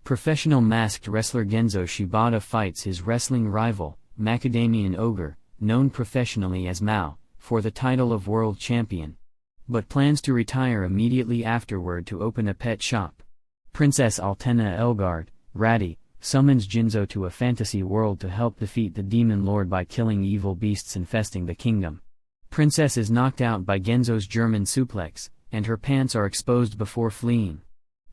Professional masked wrestler Genzo Shibata fights his wrestling rival, Macadamian Ogre, known professionally as Mao, for the title of world champion, but plans to retire immediately afterward to open a pet shop. Princess Altena Elgard, Ratty, summons Jinzo to a fantasy world to help defeat the demon lord by killing evil beasts infesting the kingdom. Princess is knocked out by Genzo's German suplex, and her pants are exposed before fleeing.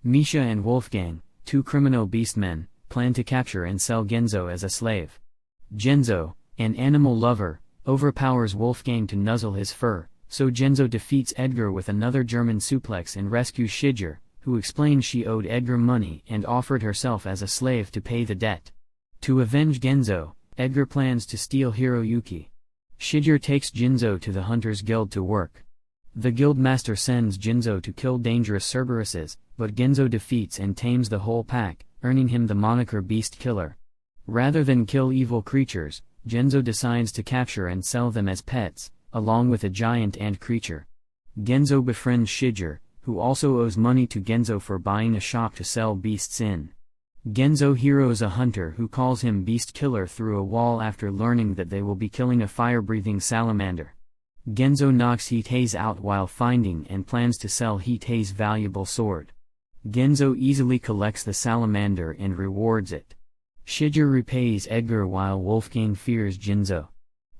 Misha and Wolfgang, two criminal beastmen, plan to capture and sell Genzo as a slave. Genzo, an animal lover, overpowers Wolfgang to nuzzle his fur, so Genzo defeats Edgar with another German suplex and rescues Shijir, who explains she owed Edgar money and offered herself as a slave to pay the debt. To avenge Genzo, Edgar plans to steal Hiroyuki. Shijir takes Jinzo to the Hunters Guild to work. The guildmaster sends Jinzo to kill dangerous Cerberuses, but Genzo defeats and tames the whole pack, earning him the moniker Beast Killer. Rather than kill evil creatures, Genzo decides to capture and sell them as pets, along with a giant ant creature. Genzo befriends Shijir, who also owes money to Genzo for buying a shop to sell beasts in. Genzo heroes a hunter who calls him Beast Killer through a wall after learning that they will be killing a fire-breathing salamander. Genzo knocks Hitei's out while finding and plans to sell Hitei's valuable sword. Genzo easily collects the salamander and rewards it. Shijir repays Edgar while Wolfgang fears Jinzo.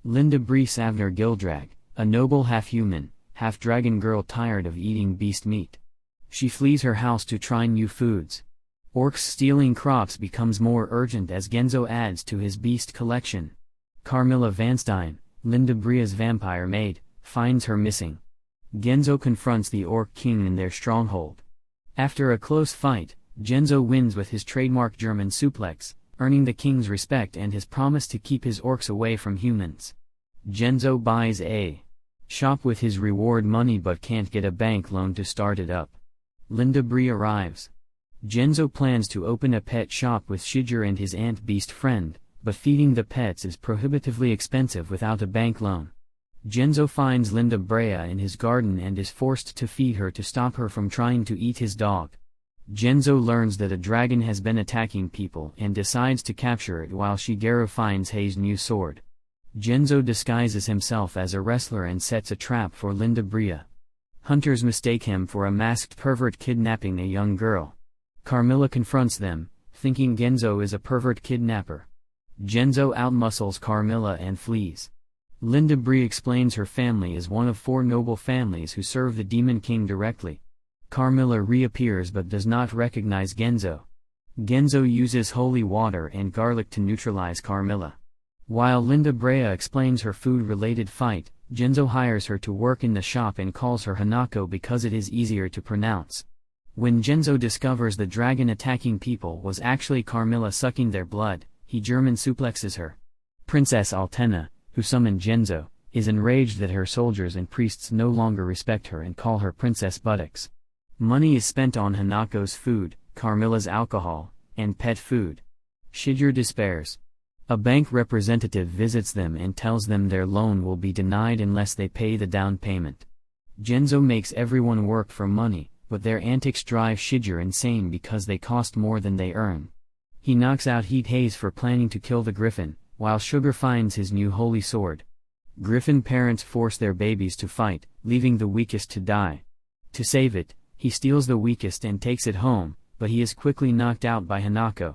Linda Brees Avner Gildrag, a noble half-human, half-dragon girl tired of eating beast meat. She flees her house to try new foods. Orcs stealing crops becomes more urgent as Genzo adds to his beast collection. Carmilla Vanstein, Linda Bria's vampire maid, finds her missing. Genzo confronts the Orc King in their stronghold. After a close fight, Genzo wins with his trademark German suplex, earning the king's respect and his promise to keep his orcs away from humans. Genzo buys a shop with his reward money but can't get a bank loan to start it up. Linda Brie arrives. Genzo plans to open a pet shop with Shijir and his ant beast friend, but feeding the pets is prohibitively expensive without a bank loan. Genzo finds Linda Brea in his garden and is forced to feed her to stop her from trying to eat his dog. Genzo learns that a dragon has been attacking people and decides to capture it while Shigeru finds Hei's new sword. Genzo disguises himself as a wrestler and sets a trap for Linda Brea. Hunters mistake him for a masked pervert kidnapping a young girl. Carmilla confronts them, thinking Genzo is a pervert kidnapper. Genzo outmuscles Carmilla and flees. Linda Brie explains her family is one of 4 noble families who serve the Demon King directly. Carmilla reappears but does not recognize Genzo. Genzo uses holy water and garlic to neutralize Carmilla. While Linda Brea explains her food-related fight, Genzo hires her to work in the shop and calls her Hanako because it is easier to pronounce. When Genzo discovers the dragon attacking people was actually Carmilla sucking their blood, he German suplexes her. Princess Altena, who summoned Genzo, is enraged that her soldiers and priests no longer respect her and call her Princess Buttocks. Money is spent on Hanako's food, Carmilla's alcohol, and pet food. Shijir despairs. A bank representative visits them and tells them their loan will be denied unless they pay the down payment. Genzo makes everyone work for money, but their antics drive Shijir insane because they cost more than they earn. He knocks out Hitei's for planning to kill the Griffin, while Sugar finds his new holy sword. Griffin parents force their babies to fight, leaving the weakest to die. To save it, he steals the weakest and takes it home, but he is quickly knocked out by Hanako.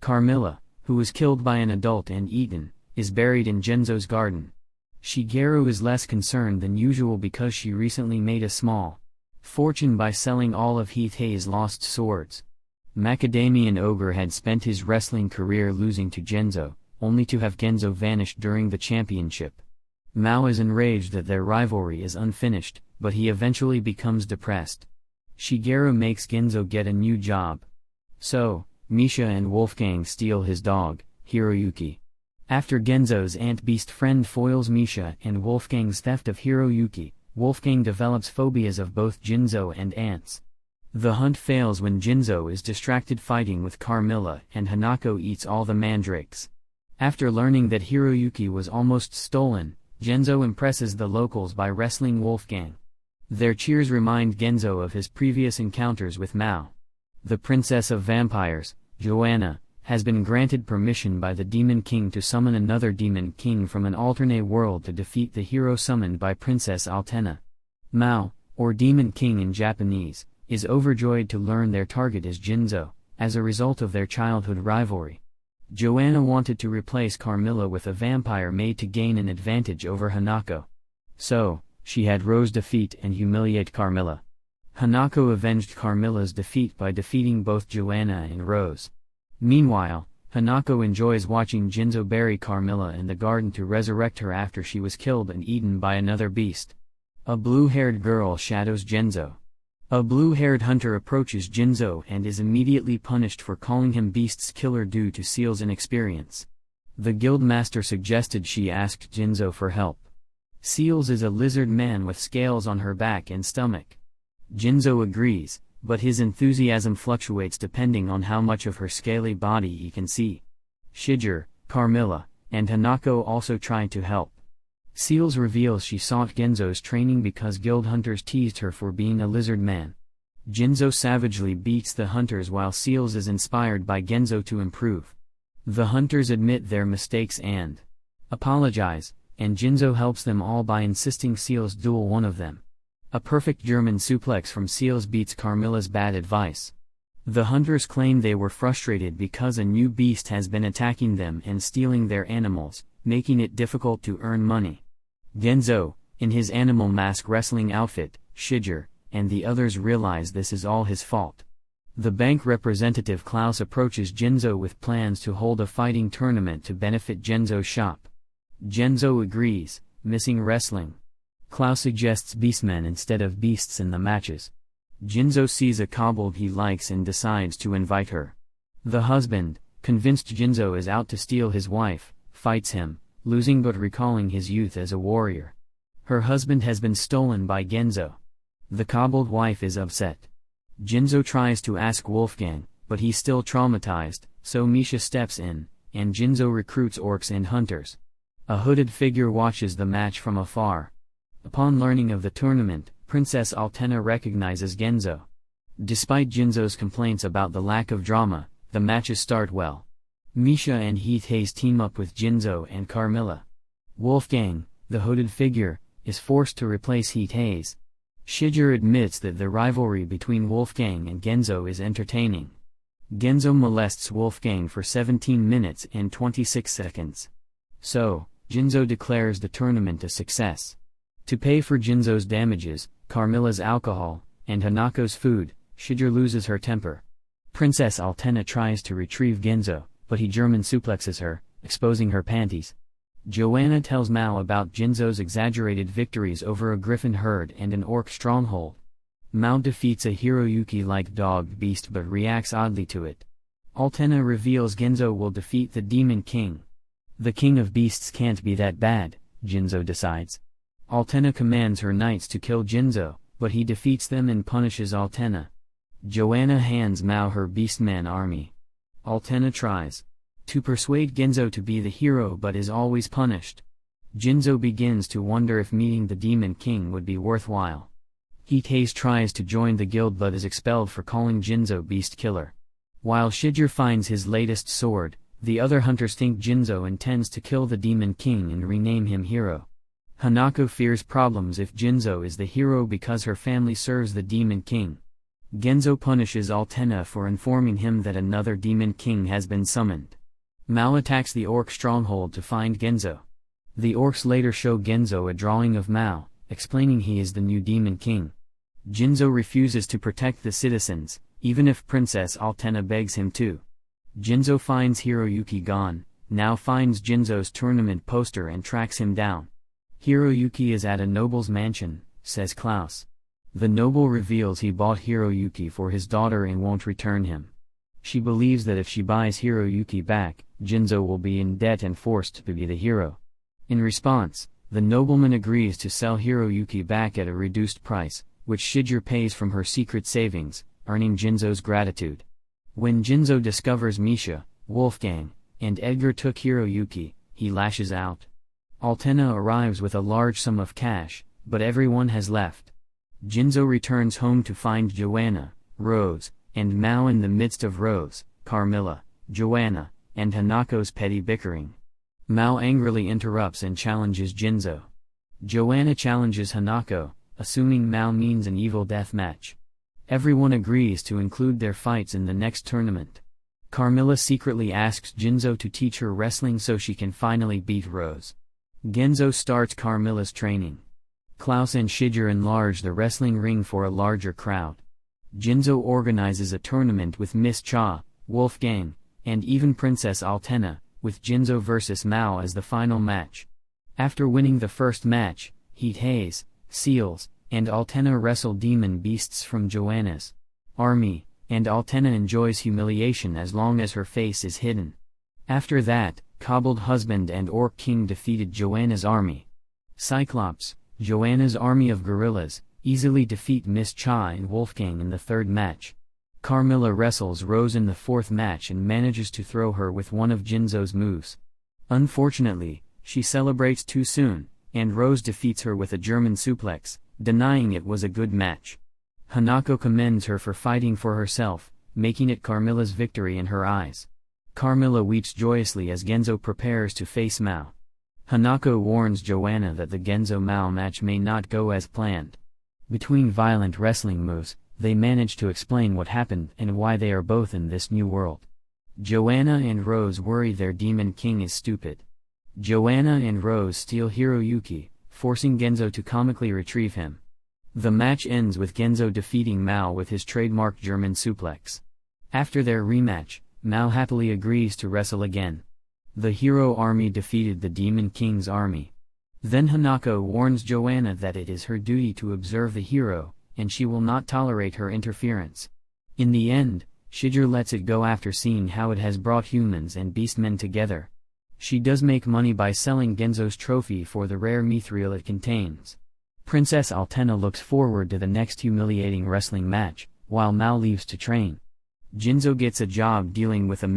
Carmilla, who was killed by an adult and eaten, is buried in Genzo's garden. Shigeru is less concerned than usual because she recently made a small fortune by selling all of Hitei's lost swords. Macadamian Ogre had spent his wrestling career losing to Genzo, only to have Genzo vanish during the championship. Mao is enraged that their rivalry is unfinished, but he eventually becomes depressed. Shigeru makes Genzo get a new job. So, Misha and Wolfgang steal his dog, Hiroyuki. After Genzo's ant beast friend foils Misha and Wolfgang's theft of Hiroyuki, Wolfgang develops phobias of both Jinzo and ants. The hunt fails when Jinzo is distracted fighting with Carmilla and Hanako eats all the mandrakes. After learning that Hiroyuki was almost stolen, Genzo impresses the locals by wrestling Wolfgang. Their cheers remind Genzo of his previous encounters with Mao. The Princess of Vampires, Joanna, has been granted permission by the Demon King to summon another Demon King from an alternate world to defeat the hero summoned by Princess Altena. Mao, or Demon King in Japanese, is overjoyed to learn their target is Jinzo, as a result of their childhood rivalry. Joanna wanted to replace Carmilla with a vampire made to gain an advantage over Hanako. So, she had Rose defeat and humiliate Carmilla. Hanako avenged Carmilla's defeat by defeating both Joanna and Rose. Meanwhile, Hanako enjoys watching Jinzo bury Carmilla in the garden to resurrect her after she was killed and eaten by another beast. A blue-haired girl shadows Jinzo. A blue-haired hunter approaches Jinzo and is immediately punished for calling him Beast's killer due to Seal's inexperience. The guildmaster suggested she asked Jinzo for help. Seals is a lizard man with scales on her back and stomach. Jinzo agrees, but his enthusiasm fluctuates depending on how much of her scaly body he can see. Shiger, Carmilla, and Hanako also try to help. Seals reveals she sought Genzo's training because guild hunters teased her for being a lizard man. Jinzo savagely beats the hunters while Seals is inspired by Genzo to improve. The hunters admit their mistakes and apologize, and Jinzo helps them all by insisting Seals duel one of them. A perfect German suplex from Seals beats Carmilla's bad advice. The hunters claim they were frustrated because a new beast has been attacking them and stealing their animals, making it difficult to earn money. Genzo, in his animal mask wrestling outfit, Shiger, and the others realize this is all his fault. The bank representative Klaus approaches Jinzo with plans to hold a fighting tournament to benefit Genzo's shop. Genzo agrees, missing wrestling. Klaus suggests beastmen instead of beasts in the matches. Jinzo sees a kobold he likes and decides to invite her. The husband, convinced Jinzo is out to steal his wife, fights him, losing but recalling his youth as a warrior. Her husband has been stolen by Genzo. The kobold wife is upset. Jinzo tries to ask Wolfgang, but he's still traumatized, so Misha steps in, and Jinzo recruits orcs and hunters. A hooded figure watches the match from afar. Upon learning of the tournament, Princess Altena recognizes Genzo. Despite Jinzo's complaints about the lack of drama, the matches start well. Misha and Heath Hayes team up with Jinzo and Carmilla. Wolfgang, the hooded figure, is forced to replace Heath Hayes. Shiger admits that the rivalry between Wolfgang and Genzo is entertaining. Genzo molests Wolfgang for 17 minutes and 26 seconds. So, Jinzo declares the tournament a success. To pay for Jinzo's damages, Carmilla's alcohol, and Hanako's food, Shiger loses her temper. Princess Altena tries to retrieve Genzo, but he German suplexes her, exposing her panties. Joanna tells Mao about Jinzo's exaggerated victories over a griffin herd and an orc stronghold. Mao defeats a Hiroyuki-like dog beast but reacts oddly to it. Altena reveals Genzo will defeat the Demon King. The King of Beasts can't be that bad, Jinzo decides. Altena commands her knights to kill Jinzo, but he defeats them and punishes Altena. Joanna hands Mao her Beastman army. Altena tries to persuade Genzo to be the hero but is always punished. Jinzo begins to wonder if meeting the Demon King would be worthwhile. Heath Hayes tries to join the guild but is expelled for calling Jinzo Beast Killer. While Shiger finds his latest sword, the other hunters think Jinzo intends to kill the Demon King and rename him hero. Hanako fears problems if Jinzo is the hero because her family serves the Demon King. Genzo punishes Altena for informing him that another Demon King has been summoned. Mao attacks the orc stronghold to find Genzo. The orcs later show Genzo a drawing of Mao, explaining he is the new Demon King. Jinzo refuses to protect the citizens, even if Princess Altena begs him to. Jinzo finds Hiroyuki gone, now finds Jinzo's tournament poster and tracks him down. Hiroyuki is at a noble's mansion, says Klaus. The noble reveals he bought Hiroyuki for his daughter and won't return him. She believes that if she buys Hiroyuki back, Jinzo will be in debt and forced to be the hero. In response, the nobleman agrees to sell Hiroyuki back at a reduced price, which Shiger pays from her secret savings, earning Jinzo's gratitude. When Jinzo discovers Misha, Wolfgang, and Edgar took Hiroyuki, he lashes out. Altena arrives with a large sum of cash, but everyone has left. Jinzo returns home to find Joanna, Rose, and Mao in the midst of Rose, Carmilla, Joanna, and Hanako's petty bickering. Mao angrily interrupts and challenges Jinzo. Joanna challenges Hanako, assuming Mao means an evil death match. Everyone agrees to include their fights in the next tournament. Carmilla secretly asks Jinzo to teach her wrestling so she can finally beat Rose. Genzo starts Carmilla's training. Klaus and Shiger enlarge the wrestling ring for a larger crowd. Jinzo organizes a tournament with Miss Cha, Wolfgang, and even Princess Altena, with Jinzo vs Mao as the final match. After winning the first match, Heat Hayes, Seals, and Altena wrestle demon beasts from Joanna's army, and Altena enjoys humiliation as long as her face is hidden. After that, Cobbled Husband and Orc King defeated Joanna's army. Cyclops, Joanna's army of gorillas, easily defeat Miss Cha and Wolfgang in the third match. Carmilla wrestles Rose in the fourth match and manages to throw her with one of Jinzo's moves. Unfortunately, she celebrates too soon, and Rose defeats her with a German suplex, denying it was a good match. Hanako commends her for fighting for herself, making it Carmilla's victory in her eyes. Carmilla weeps joyously as Genzo prepares to face Mao. Hanako warns Joanna that the Genzo-Mao match may not go as planned. Between violent wrestling moves, they manage to explain what happened and why they are both in this new world. Joanna and Rose worry their demon king is stupid. Joanna and Rose steal Hiroyuki, forcing Genzo to comically retrieve him. The match ends with Genzo defeating Mao with his trademark German suplex. After their rematch, Mao happily agrees to wrestle again. The hero army defeated the Demon King's army. Then Hanako warns Joanna that it is her duty to observe the hero, and she will not tolerate her interference. In the end, Shiger lets it go after seeing how it has brought humans and beastmen together. She does make money by selling Genzo's trophy for the rare mithril it contains. Princess Altena looks forward to the next humiliating wrestling match, while Mao leaves to train. Jinzo gets a job dealing with a